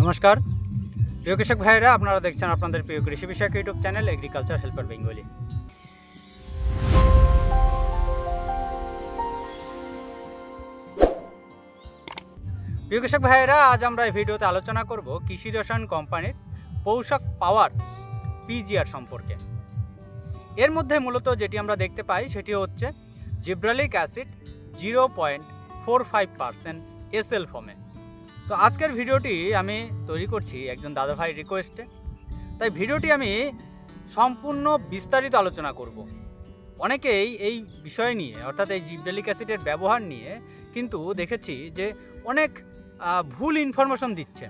নমস্কার প্রিয় কৃষক ভাইরা, আপনারা দেখছেন আপনাদের প্রিয় কৃষি বিষয়ক YouTube channel agriculture helper Bengali. প্রিয় কৃষক ভাইরা, আজ আমরা এই ভিডিওতে আলোচনা করব কৃষি রসায়ন কোম্পানির পোষক পাওয়ার পিজিআর সম্পর্কে। এর মধ্যে মূলত যেটি আমরা দেখতে পাই সেটি হচ্ছে জিব্রালিক অ্যাসিড 0.45% এসএল ফর্মে। তো আজকের ভিডিওটি আমি তৈরি করছি একজন দাদাভাই রিকোয়েস্টে, তাই ভিডিওটি আমি সম্পূর্ণ বিস্তারিত আলোচনা করব। অনেকেই এই বিষয় নিয়ে অর্থাৎ এই জিব্রালিক অ্যাসিডের ব্যবহার নিয়ে কিন্তু দেখেছি যে অনেক ভুল ইনফরমেশন দিচ্ছে।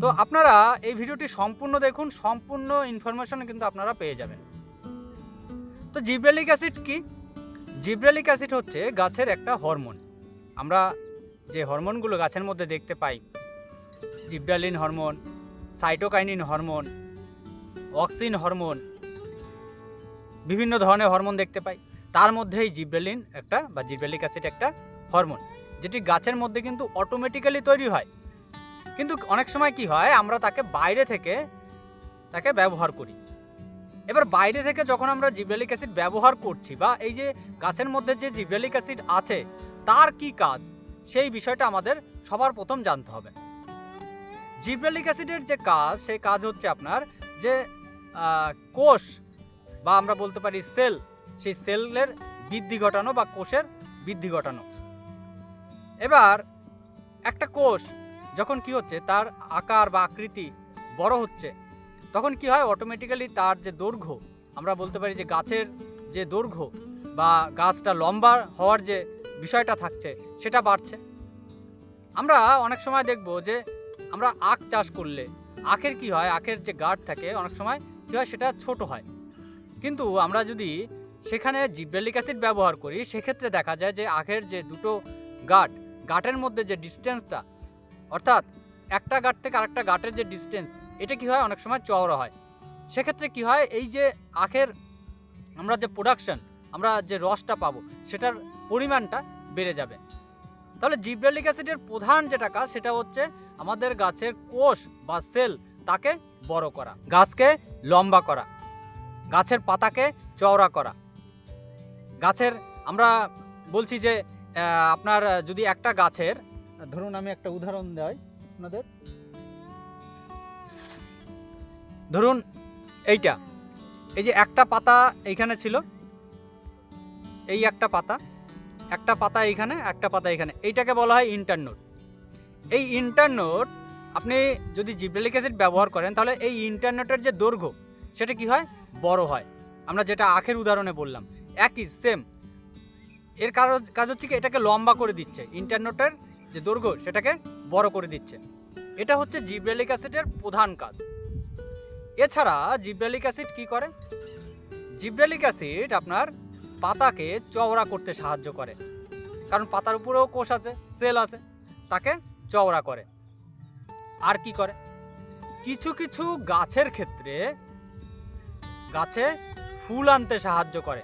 তো আপনারা এই ভিডিওটি সম্পূর্ণ দেখুন, সম্পূর্ণ ইনফরমেশন কিন্তু আপনারা পেয়ে যাবেন। তো জিব্রালিক অ্যাসিড কি? জিব্রালিক অ্যাসিড হচ্ছে গাছের একটা হরমোন। আমরা যে হরমোনগুলো গাছের মধ্যে দেখতে পাই, gibberellin hormone, cytokinin hormone, auxin hormone, বিভিন্ন ধরনের হরমোন দেখতে পাই। তার মধ্যেই জিব্রালিন একটা বা জিব্রালিক অ্যাসিড একটা হরমোন, যেটি গাছের মধ্যে কিন্তু অটোমেটিক্যালি তৈরি হয়। কিন্তু অনেক সময় কি হয়, আমরা তাকে বাইরে থেকে তাকে ব্যবহার করি। এবার বাইরে থেকে যখন আমরা জিব্রালিক অ্যাসিড ব্যবহার করছি বা এই যে গাছের মধ্যে যে জিব্রালিক অ্যাসিড আছে তার কি কাজ, সেই বিষয়টা আমাদের সবার প্রথম জানতে হবে। জিব্রালিক অ্যাসিডের যে কাজ, সেই কাজ হচ্ছে আপনার যে কোষ বা আমরা বলতে পারি সেল, সেই সেলের বৃদ্ধি ঘটানো বা কোষের বৃদ্ধি ঘটানো। এবার একটা কোষ যখন কি হচ্ছে, তার আকার বা আকৃতি বড় হচ্ছে, তখন কি হয়, অটোমেটিক্যালি তার যে দৈর্ঘ্য, আমরা বলতে পারি যে গাছের যে দৈর্ঘ্য বা গাছটা লম্বা হওয়ার যে বিষয়টা থাকছে সেটা বাড়ছে। আমরা অনেক সময় দেখব যে আমরা আখ চাষ করলে আখের কি হয়, আখের যে গাঁট থাকে অনেক সময় কি হয়, সেটা ছোট হয়। কিন্তু আমরা যদি সেখানে জিব্রালিক অ্যাসিড ব্যবহার করি, সেক্ষেত্রে দেখা যায় যে আখের যে দুটো গাঁটের মধ্যে যে ডিস্টেন্সটা, অর্থাৎ একটা গাঁট থেকে আরেকটা গাঁটের যে ডিস্টেন্স, এটা কি হয়, অনেক সময় চওড়া হয়। সেক্ষেত্রে কি হয়, এই যে আখের আমরা যে প্রোডাকশন, আমরা যে রসটা পাবো, সেটার পরিমাণটা বেড়ে যাবে। তাহলে জিব্রালিক অ্যাসিডের প্রধান যেটা কাজ, সেটা হচ্ছে আমাদের গাছের কোষ বা সেল তাকে বড় করা, গাছকে লম্বা করা, গাছের পাতাকে চওড়া করা। গাছের আমরা বলছি যে আপনার যদি একটা গাছের, ধরুন আমি একটা উদাহরণ দেই আপনাদের, ধরুন এইটা, এই যে একটা পাতা এইখানে ছিল, এই একটা পাতা এইখানে, একটা পাতা এখানে, এইটাকে বলা হয় ইন্টারনোড। এই ইন্টারনোড আপনি যদি জিব্রালিক অ্যাসিড ব্যবহার করেন, তাহলে এই ইন্টারনোডের যে দৈর্ঘ্য, সেটা কি হয়, বড় হয়। আমরা যেটা আখের উদাহরণে বললাম, একই সেম। এর কাজ হচ্ছে কি, এটাকে লম্বা করে দিচ্ছে, ইন্টারনোডের যে দৈর্ঘ্য সেটাকে বড় করে দিচ্ছে। এটা হচ্ছে জিব্রালিক অ্যাসিডের প্রধান কাজ। এছাড়া জিব্রালিক অ্যাসিড কি করে? জিব্রালিক অ্যাসিড আপনার পাতাকে চওড়া করতে সাহায্য করে, কারণ পাতার উপরেও কোষ আছে, সেল আছে, তাকে চওড়া করে। আর কি করে, কিছু কিছু গাছের ক্ষেত্রে গাছে ফুল আনতে সাহায্য করে।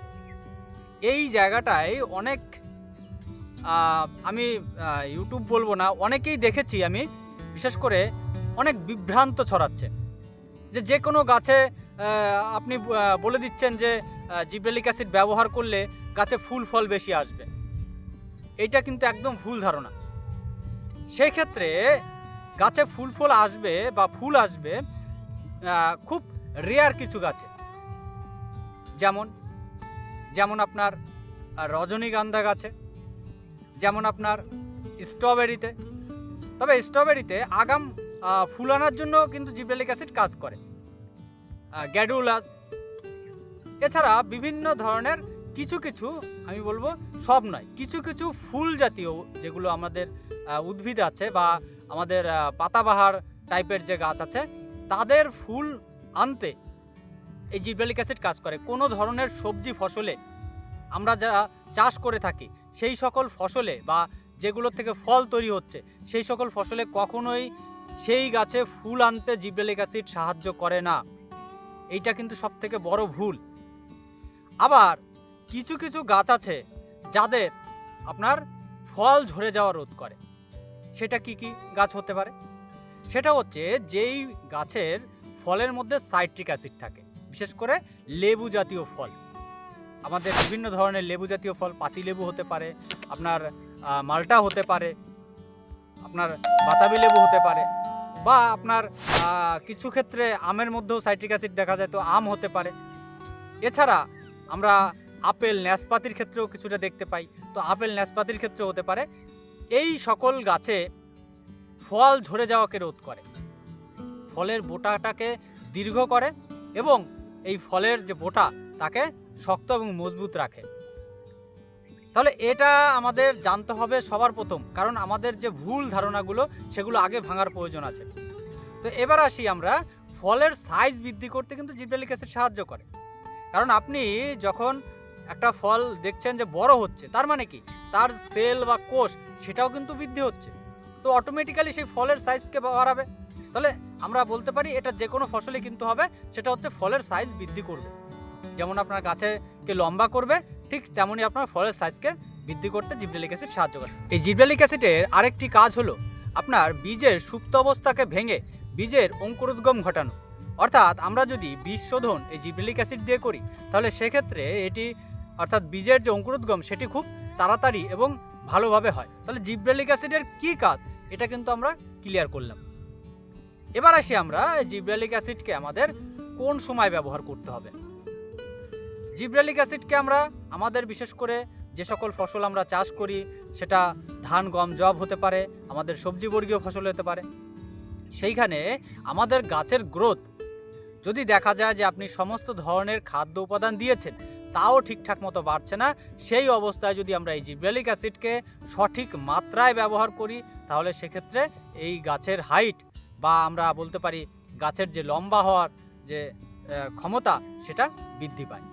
এই জায়গাটায় অনেক আমি ইউটিউব বলবো না, অনেকেই দেখেছি আমি, বিশেষ করে অনেক বিভ্রান্ত ছড়াচ্ছে যে কোনো গাছে আপনি বলে দিচ্ছেন যে জিব্রালিক অ্যাসিড ব্যবহার করলে গাছে ফুল ফল বেশি আসবে। এইটা কিন্তু একদম ভুল ধারণা। সেই ক্ষেত্রে গাছে ফুল ফল আসবে বা ফুল আসবে খুব রেয়ার কিছু গাছে, যেমন আপনার রজনীগন্ধা গাছে, যেমন আপনার স্ট্রবেরিতে। তবে স্ট্রবেরিতে আগাম ফুল আনার জন্য কিন্তু জিব্রালিক অ্যাসিড কাজ করে, গ্যাডুলাস। এছাড়া বিভিন্ন ধরনের কিছু কিছু, আমি বলবো সব নয়, কিছু কিছু ফুল জাতীয় যেগুলো আমাদের উদ্ভিদ আছে বা আমাদের পাতাবাহার টাইপের যে গাছ আছে, তাদের ফুল আনতে এই জিব্রালিক অ্যাসিড কাজ করে। কোনো ধরনের সবজি ফসলে আমরা যারা চাষ করে থাকি, সেই সকল ফসলে বা যেগুলোর থেকে ফল তৈরি হচ্ছে, সেই সকল ফসলে কখনোই সেই গাছে ফুল আনতে জিব্রালিক অ্যাসিড সাহায্য করে না। এইটা কিন্তু সব থেকে বড় ভুল। আবার কিছু কিছু গাছ আছে যাদের আপনার ফল ঝরে যাওয়া রোধ করে। সেটা কি কি গাছ হতে পারে? সেটা হচ্ছে যেই গাছের ফলের মধ্যে সাইট্রিক অ্যাসিড থাকে, বিশেষ করে লেবু জাতীয় ফল। আমাদের বিভিন্ন ধরনের লেবু জাতীয় ফল, পাতিলেবু হতে পারে, আপনার মাল্টা হতে পারে, আপনার বাতাবি লেবু হতে পারে, বা আপনার কিছু ক্ষেত্রে আমের মধ্যেও সাইট্রিক অ্যাসিড দেখা যায়, তো আম হতে পারে। এছাড়া আমরা আপেল, নাশপাতির ক্ষেত্রেও কিছুটা দেখতে পাই, তো আপেল নাশপাতির ক্ষেত্রেও হতে পারে। এই সকল গাছে ফল ঝরে যাওয়াকে রোধ করে, ফলের বোটাটাকে দীর্ঘ করে এবং এই ফলের যে বোটা তাকে শক্ত এবং মজবুত রাখে। তাহলে এটা আমাদের জানতে হবে সবার প্রথম, কারণ আমাদের যে ভুল ধারণাগুলো সেগুলো আগে ভাঙার প্রয়োজন আছে। তো এবার আসি আমরা, ফলের সাইজ বৃদ্ধি করতে কিন্তু জিব্রেলিক অ্যাসিড সাহায্য করে। কারণ আপনি যখন একটা ফল দেখছেন যে বড় হচ্ছে, তার মানে কি তার সেল বা কোষ সেটাও কিন্তু বৃদ্ধি হচ্ছে, তো অটোমেটিক্যালি সেই ফলের সাইজকে বাড়াবে। তাহলে আমরা বলতে পারি এটা যে কোনো ফসলই কিন্তু হবে, সেটা হচ্ছে ফলের সাইজ বৃদ্ধি করবে। যেমন আপনার গাছকে লম্বা করবে, ঠিক তেমনই আপনার ফলের সাইজকে বৃদ্ধি করতে জিব্রেলিক অ্যাসিড সাহায্য করে। এই জিব্রেলিক অ্যাসিডের আরেকটি কাজ হলো আপনার বীজের সুপ্ত অবস্থাকে ভেঙে বীজের অঙ্কুরোদ্গম ঘটানো। অর্থাৎ আমরা যদি বীজ শোধন এই জিব্রেলিক অ্যাসিড দিয়ে করি, তাহলে সেক্ষেত্রে এটি অর্থাৎ বীজের যে অঙ্কুরোদ্গম সেটি খুব তাড়াতাড়ি এবং ভালোভাবে হয়। তাহলে জিব্রেলিক অ্যাসিডের কী কাজ এটা কিন্তু আমরা ক্লিয়ার করলাম। এবার আসি আমরা জিব্রেলিক অ্যাসিডকে আমাদের কোন সময় ব্যবহার করতে হবে। জিব্রেলিক অ্যাসিডকে আমরা আমাদের বিশেষ করে যে সকল ফসল আমরা চাষ করি, সেটা ধান, গম, যব হতে পারে, আমাদের সবজিবর্গীয় ফসল হতে পারে, সেইখানে আমাদের গাছের গ্রোথ যদি দেখা যায় যে আপনি সমস্ত ধরনের খাদ্য উপাদান দিয়েছেন তাও ঠিকঠাক মতো বাড়ছে না, সেই অবস্থায় যদি আমরা এই জিব্রেলিক অ্যাসিডকে সঠিক মাত্রায় ব্যবহার করি, তাহলে সেক্ষেত্রে এই গাছের হাইট বা আমরা বলতে পারি গাছের যে লম্বা হওয়ার যে ক্ষমতা সেটা বৃদ্ধি পায়।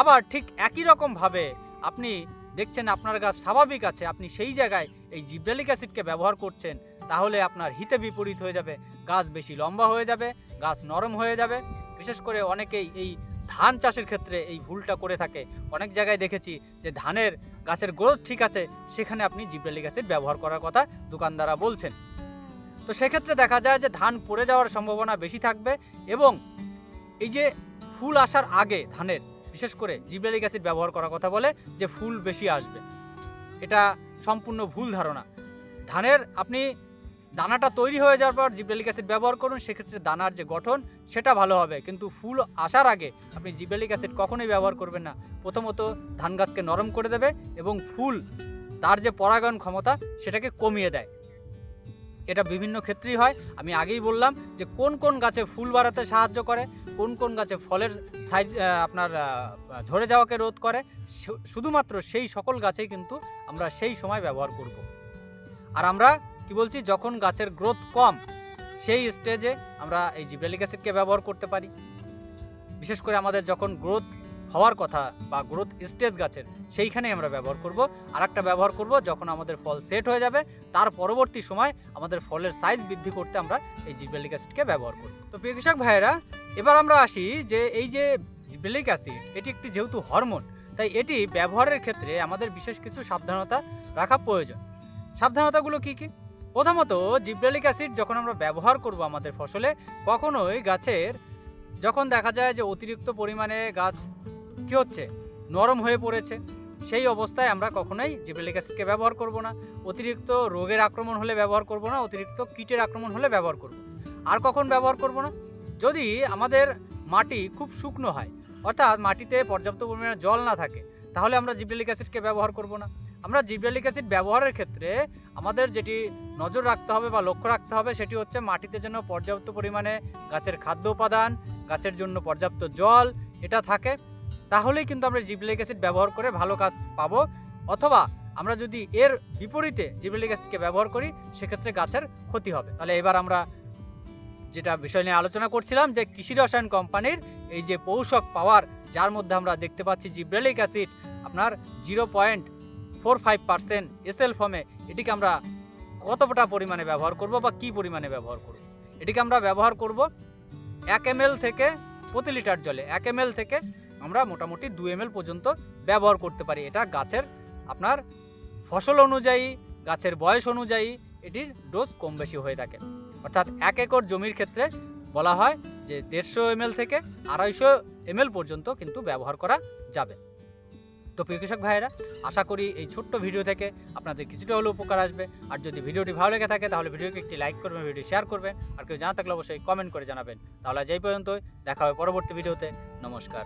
আবার ঠিক একই রকমভাবে আপনি দেখছেন আপনার গাছ স্বাভাবিক আছে, আপনি সেই জায়গায় এই জিব্রেলিক অ্যাসিডকে ব্যবহার করছেন, তাহলে আপনার হিতে বিপরীত হয়ে যাবে, গাছ বেশি লম্বা হয়ে যাবে, গাছ নরম হয়ে যাবে। বিশেষ করে অনেকেই এই ধান চাষের ক্ষেত্রে এই ভুলটা করে থাকে। অনেক জায়গায় দেখেছি যে ধানের গাছের গ্রোথ ঠিক আছে, সেখানে আপনি জিব্রেলিক অ্যাসিড ব্যবহার করার কথা দোকানদাররা বলছেন। তো সেক্ষেত্রে দেখা যায় যে ধান পড়ে যাওয়ার সম্ভাবনা বেশি থাকবে, এবং এই যে ফুল আসার আগে ধানের বিশেষ করে জিব্রেলিক অ্যাসিড ব্যবহার করার কথা বলে যে ফুল বেশি আসবে, এটা সম্পূর্ণ ভুল ধারণা। ধানের আপনি দানাটা তৈরি হয়ে যাওয়ার পর জিব্রেলিক অ্যাসিড ব্যবহার করুন, সেক্ষেত্রে দানার যে গঠন সেটা ভালো হবে, কিন্তু ফুল আসার আগে আপনি জিব্রেলিক অ্যাসিড কখনোই ব্যবহার করবেন না। প্রথমত ধান গাছকে নরম করে দেবে এবং ফুল তার যে পরাগায়ন ক্ষমতা সেটাকে কমিয়ে দেয়। এটা বিভিন্ন ক্ষেত্রেই হয়। আমি আগেই বললাম যে কোন কোন গাছে ফুল বাড়াতে সাহায্য করে, কোন কোন গাছে ফলের সাইজ আপনার ঝরে যাওয়াকে রোধ করে, শুধুমাত্র সেই সকল গাছেই কিন্তু আমরা সেই সময় ব্যবহার করব। আর আমরা কি বলছি, যখন গাছের গ্রোথ কম সেই স্টেজে আমরা এই জিব্রেলিক অ্যাসিডকে ব্যবহার করতে পারি। বিশেষ করে আমাদের যখন গ্রোথ হওয়ার কথা বা গ্রোথ স্টেজ গাছের, সেইখানে আমরা ব্যবহার করব। আর একটা ব্যবহার করব যখন আমাদের ফল সেট হয়ে যাবে, তার পরবর্তী সময় আমাদের ফলের সাইজ বৃদ্ধি করতে আমরা এই জিব্রেলিক অ্যাসিডকে ব্যবহার করব। তো প্রিয় কৃষক ভাইয়েরা, এবার আমরা আসি যে এই যে জিব্রেলিক অ্যাসিড এটি একটি যেহেতু হরমোন, তাই এটি ব্যবহারের ক্ষেত্রে আমাদের বিশেষ কিছু সাবধানতা রাখা প্রয়োজন। সাবধানতাগুলো কি কি? প্রথমত, জিব্রেলিক অ্যাসিড যখন আমরা ব্যবহার করব আমাদের ফসলে, কখনোই গাছের যখন দেখা যায় যে অতিরিক্ত পরিমাণে গাছ কি হচ্ছে, নরম হয়ে পড়েছে, সেই অবস্থায় আমরা কখনোই জিব্রেলিক অ্যাসিডকে ব্যবহার করব না। অতিরিক্ত রোগের আক্রমণ হলে ব্যবহার করব না, অতিরিক্ত কীটের আক্রমণ হলে ব্যবহার করব। আর কখন ব্যবহার করব না? যদি আমাদের মাটি খুব শুকনো হয়, অর্থাৎ মাটিতে পর্যাপ্ত পরিমাণে জল না থাকে, তাহলে আমরা জিব্রেলিক অ্যাসিডকে ব্যবহার করব না। আমরা জিব্রেলিক অ্যাসিড ব্যবহারের ক্ষেত্রে আমাদের যেটি নজর রাখতে হবে বা লক্ষ্য রাখতে হবে, সেটি হচ্ছে মাটিতে যেন পর্যাপ্ত পরিমাণে গাছের খাদ্য উপাদান, গাছের জন্য পর্যাপ্ত জল এটা থাকে, তাহলেই কিন্তু আমরা জিব্রেলিক অ্যাসিড ব্যবহার করে ভালো কাজ পাবো। অথবা আমরা যদি এর বিপরীতে জিব্রেলিক অ্যাসিডকে ব্যবহার করি, সেক্ষেত্রে গাছের ক্ষতি হবে। তাহলে এবার আমরা যেটা বিষয় নিয়ে আলোচনা করছিলাম, যে কৃষি রসায়ন কোম্পানির এই যে পৌষক পাওয়ার, যার মধ্যে আমরা দেখতে পাচ্ছি জিব্রেলিক অ্যাসিড আপনার 0.45% এসএল ফর্মে, এটিকে আমরা কতটা পরিমাণে ব্যবহার করব বা কি পরিমাণে ব্যবহার করব? এটিকে আমরা ব্যবহার করব 1 ml থেকে প্রতি লিটার জলে 1 ml থেকে আমরা মোটামুটি 2 ml পর্যন্ত ব্যবহার করতে পারি। এটা গাছের আপনার ফসল অনুযায়ী, গাছের বয়স অনুযায়ী এটির ডোজ কম বেশি হয়ে থাকে। অর্থাৎ 1 একর জমির ক্ষেত্রে বলা হয় যে 150 ml থেকে 250 ml পর্যন্ত কিন্তু ব্যবহার করা যাবে। তো প্রিয় কৃষক ভাইয়েরা, আশা করি এই ছোট্ট ভিডিও থেকে আপনাদের কিছুটা হলেও উপকার আসবে। আর যদি ভিডিওটি ভালো লেগে থাকে তাহলে ভিডিওকে একটি লাইক করবেন, ভিডিও শেয়ার করবেন, আর কেউ জানা থাকলে অবশ্যই কমেন্ট করে জানাবেন। তাহলে আজ এই পর্যন্তই, দেখা হবে পরবর্তী ভিডিওতে। নমস্কার।